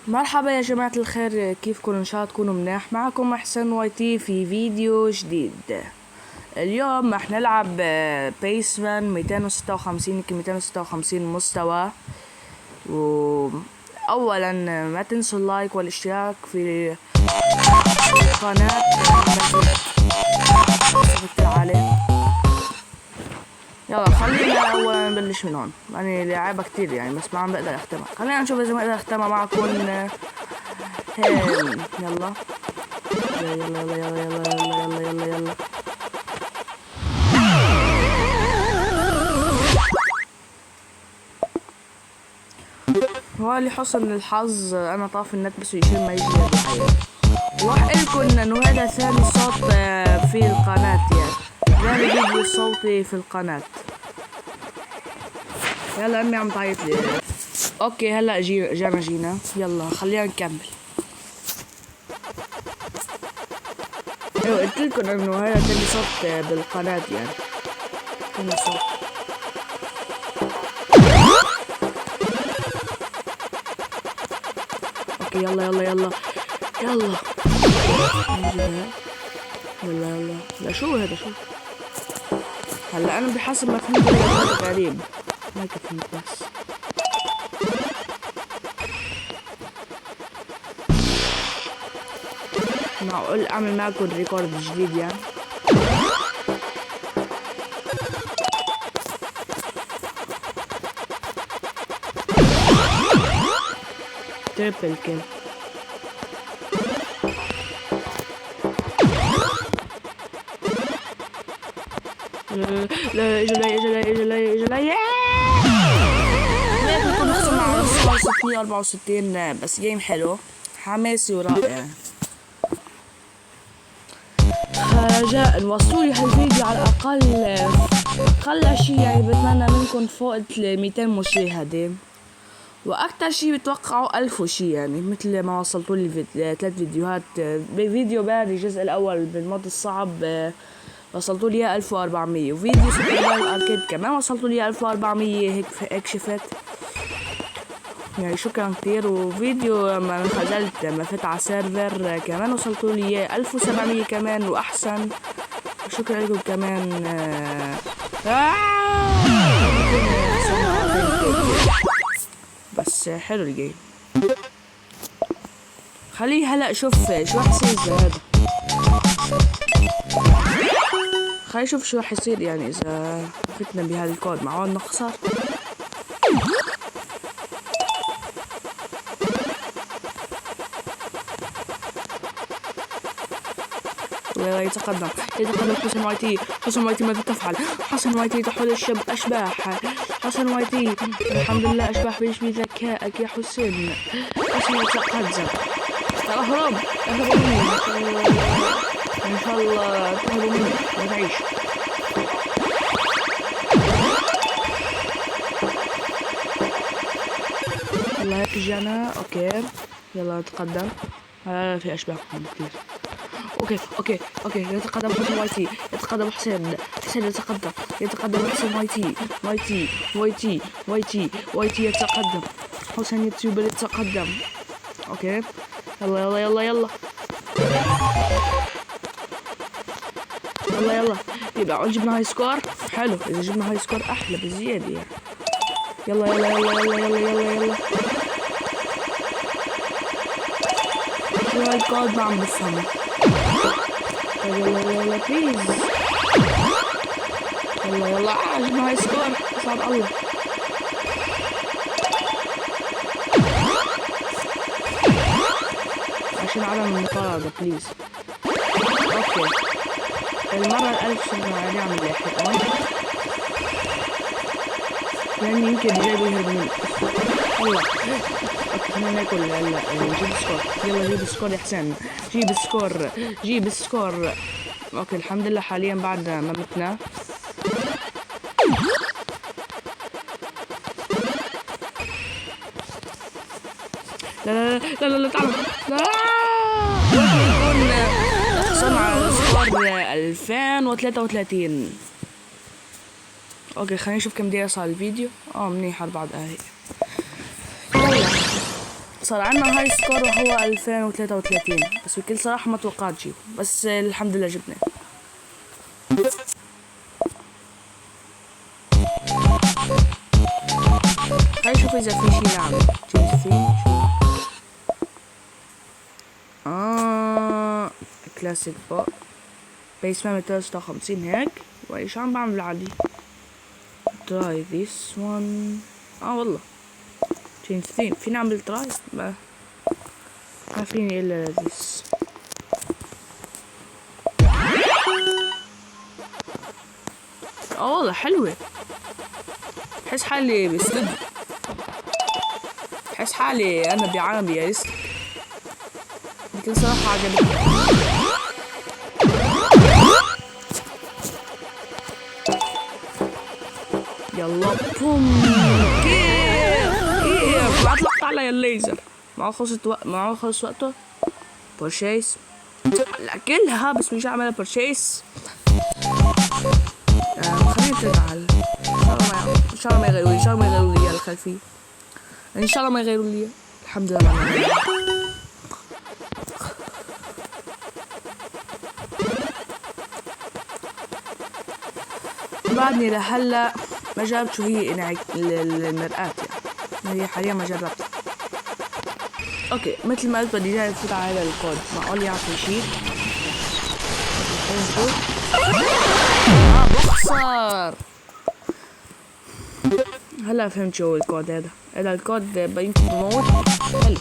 مرحبا يا جماعة الخير، كيفكم؟ ان شاء الله تكونوا مناح. معكم احسن واي تي في فيديو جديد. اليوم رح نلعب بيسمان 256 يمكن 256 مستوى. اولا ما تنسوا اللايك والاشتراك في القناة. يلا خلينا اولا نبلش من هون. يعني لعبة كتير يعني بس ما عم بقدر اختمها. خلينا نشوف اذا بقدر اختمها معكم. يلا يلا يلا يلا يلا يلا يلا يلا. هو اللي حصل للحظ انا طافي النت بس يشيل ما يجي الحياة. وراح لكم انه هذا ثاني صوت في القناة، يعني ثاني فيديو صوتي في القناة. يلا امي عم تعيط لي. اوكي هلا جينا يلا خلينا نكمل. ايوه قلت لكم انه هذا ثاني صوت بالقناة، يعني ثاني صوت. اوكي يلا يلا يلا يلا يلا يلا. لا شو هذا؟ شو هلا انا بحسب ما فهمت هذا غريب. ما فهمت بس معقول اعمل معكم ريكورد جديد يعني. تريبل كيل. لا اجلي مع 64 بس جيم حلو حماسي ورائع. رجاء وصلوا لي هالفيديو على الاقل اقل شي، يعني بتمنى منكم فوق 200 مشاهدة، واكتر شي بتوقعوا 1000 وشي، يعني مثل ما وصلتوا لي 3 فيديوهات. بفيديو باري الجزء الاول بالمود الصعب وصلتوا لي 1400، وفيديو سوبر ماريو اركيد كمان وصلتوا لي 1400. هيك شفت يعني. شكرا كتير. وفيديو لما نزلت لما فت على سيرفر كمان وصلتوا لي 1700 كمان واحسن. شكرا لكم كمان. بس حلو الجيم. خليه هلا شوف شو رح يصير اذا هذا. خلي شوف شو رح يصير يعني اذا فتنا بهذا الكود. معقول نخسر؟ يتقدم حسن وايتي. حسن وايتي ماذا تفعل؟ حسن وايتي تحول الأشباح. حسن وايتي الحمد لله أشباح بيشبه ذكائك يا حسين. حسن يتقدم. اهرب اهرب مني ان شاء الله تهربوا مني ما تعيش. يلا هيك جانا. اوكي يلا نتقدم. في اشباح كثير. اوكي يتقدم حسين وايتي. يتقدم حسين يتقدم حسين وايتي يتقدم. حسين يوتيوبر يتقدم. اوكي يلا يلا يبقى جبنا هاي سكور حلو. اذا جبنا هاي سكور احلى بزياده يعني. يلا شو هاي الكود ما عم بفهمه. يلا بليز. يلا جبنا هاي سكور صار الله. عشان عدم المقارنة بليز. اوكي المرة الألف نعمل لاحقا لأن يمكن جايبوا يهربوا مني. الله. اوكي خلينا ناكل هلا نجيب سكور. يلا جيب سكور يا حسين. جيب السكور. اوكي الحمد لله حاليا بعد ما متنا. لا تعالوا. لا يكون صنع سكور 2033. اوكي خلينا نشوف كم دقيقة صار الفيديو. منيح 4 دقايق. صار عنا هاي سكور وهو 2033، بس بكل صراحة ما توقعت جيبه، بس الحمد لله جبناه. خلينا نشوف اذا في شي نعمل. كلاسيك بيس مان 256 هيك. وايش عم بعمل عادي. تراي ذيس وان. والله تشينج ثيم. فيني اعمل تراي؟ ما فيني الا ذيس. والله حلوة. بحس حالي باستديو. بحس حالي انا بعالم رياليستيك. بكل صراحة عجبتني. يلا بوم. كيف اطلقت علي الليزر. معه خلص وقته. بورشيس. لا كلها بس مش اعملها بورشيس. خلينا نتفعل. ان شاء الله ما يغيروا لي. ان شاء الله ما يغيروا لي الخلفية. ان شاء الله ما يغيروا لي. الحمد لله. بعدني لهلا ما جربت شو هي المرآة يعني. هي حاليا ما جربت. اوكي مثل ما قلت بدي جاي افوت على هذا الكود. معقول يعطي شيء. بخسر. هلا فهمت شو الكود هذا. هذا الكود يمكن بموت. حلو.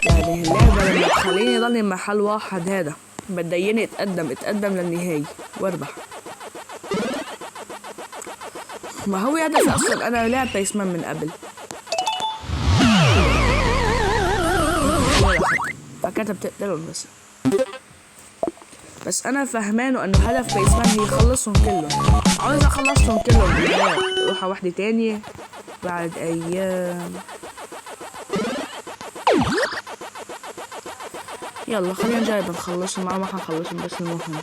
يعني اللعبة لما تخليني ضلني محل واحد هذا بديني اتقدم للنهاية واربح. ما هو هدفي اصلا. انا لعب بيس مان من قبل. فكتب تقتلهم بس انا فهمانه انه هدف بيس مان هي يخلصهم كلهم. عاوز اخلصهم كلهم. روحة واحدة تانية بعد ايام. يلا خلينا نجرب نخلصهم. ما حنخلصهم بس المهم.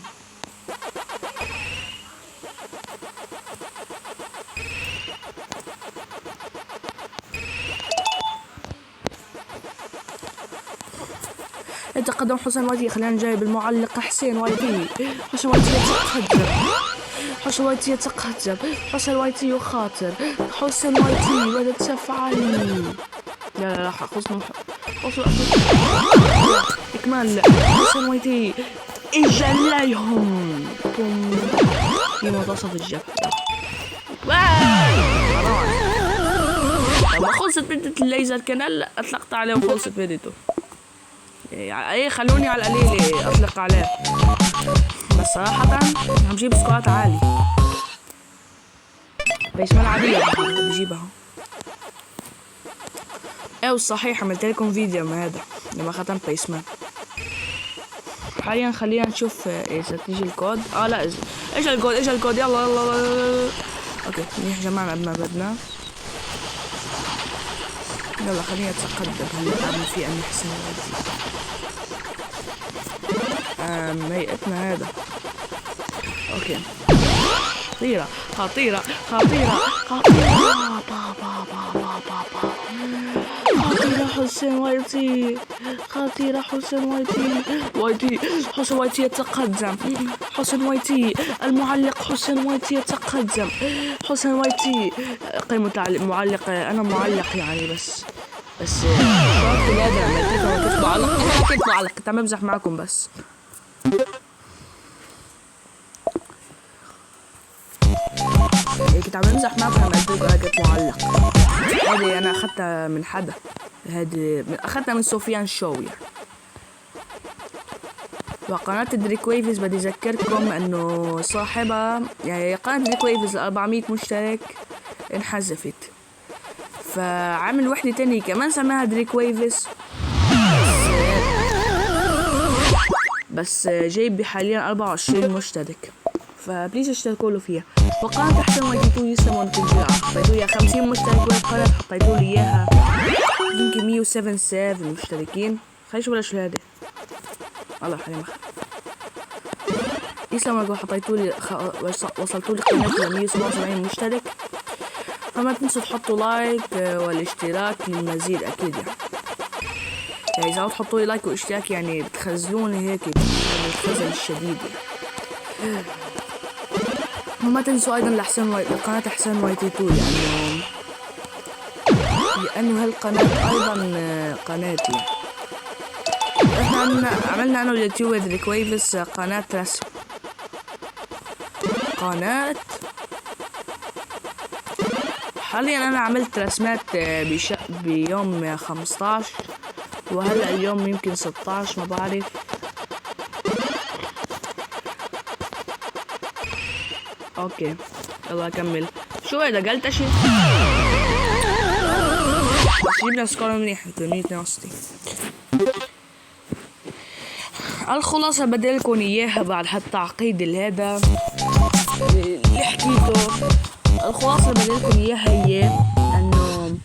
يتقدم حسن وايتي. خلينا نجايب المعلق حسين وايتي. حسن وايتي يتقدم. حسن وايتي يتقدم. حسن وايتي يخاطر. حسن وايتي ولا تفعل. لا حسن إكمال. حسن وايتي إجليهم في منتصف الجبهة. لما خلصت بدة الليزر كان أطلقت عليه وخلصت بدته. ايه خلوني على القليل اطلق عليه. بس صراحة عم جيب سكوات عالي. بيس مان عادية بجيبها. ايه والصحيح عملت لكم فيديو من هذا لما ختمت بيس مان. حاليا خلينا نشوف اذا تيجي الكود. لا اجا الكود. يلا اوكي منيح جمعنا قد ما بدنا. يلا خلينا نتقدم. هلا بعمل فيه اني حسن ميقتنا هذا. اوكي خطيرة حسين وايتي. حسين وايتي يتقدم. حسين وايتي المعلق. حسين وايتي يتقدم. حسين وايتي قيمة معلق. انا معلق يعني بس شرط هذا لما كنت معلق. كنت عم بمزح معكم بس. كنت عم بمزح معكم لما قلت لكم انا كنت معلق. هذه انا اخذتها من حدا. اخذتها من سفيان شو يعني. وقناة دريك ويفز بدي اذكركم انه صاحبها يعني قناة دريك ويفز 400 مشترك انحذفت. فعمل وحدة تانية كمان سماها دريك ويفز بس جايب حاليا 24 مشترك. فبليز اشتركوا له فيها. وقناة حسن وايتي يسمون كل شيء. حطيتوا لي 50 مشترك بالقناة. حطيتوا لي اياها يمكن 177 مشتركين. خلينا نشوف شو هذا. الله حليم يسلم لكم. حطيتوا لي وصلتوا لي قناتي ل 177 مشترك. فما تنسوا تحطوا لايك والاشتراك للمزيد اكيد يعني اذا تحطوا لي لايك واشتراك يعني بتخزلوني هيك الخزل الشديد يعني. وما تنسوا ايضا لقناة حسين واي تي 2 لانه هالقناة ايضا قناتي. احنا عملنا انا واليوتيوبر دريك ويفز قناة رسم، حاليا انا عملت رسمات بيوم 15 وهلا اليوم يمكن 16 ما بعرف. اوكي يلا اكمل. شو هيدا قلت اشي جبنا سكور منيح 362. الخلاصة بديلكم اياها بعد هالتعقيد هذا اللي حكيته. الخلاصة بديلكم اياها هي انه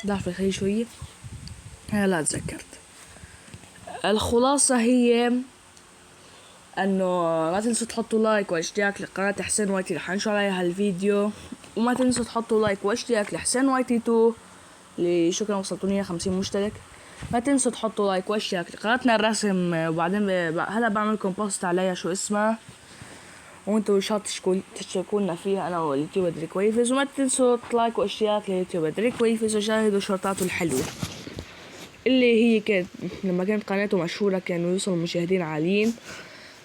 ضعف الخلي شوية لا تذكرت. الخلاصة هي انه ما تنسوا تحطوا لايك واشتراك لقناة حسين واي تي رح انشر عليها هالفيديو، وما تنسوا تحطوا لايك واشتراك لحسين واي تي 2 اللي شكرا وصلتوني 50 مشترك. ما تنسوا تحطوا لايك واشتراك لقناتنا الرسم، وبعدين هلا بعملكم بوست عليها شو اسمها وانتوا شاط تشتركونا فيها انا واليوتيوبر دريك ويفز. وما تنسوا لايك واشتراك لليوتيوبر دريك ويفز وشاهدوا شرطاته الحلوة اللي هي كانت لما كانت قناته مشهورة كانوا يوصلوا مشاهدين عاليين.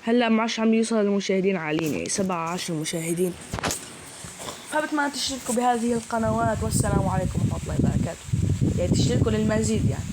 هلا ما عادش عم يوصل للمشاهدين عاليين يعني 17 مشاهدين. فبتمنى تشتركوا بهذه القنوات والسلام عليكم ورحمة الله وبركاته. يعني تشتركوا للمزيد يعني.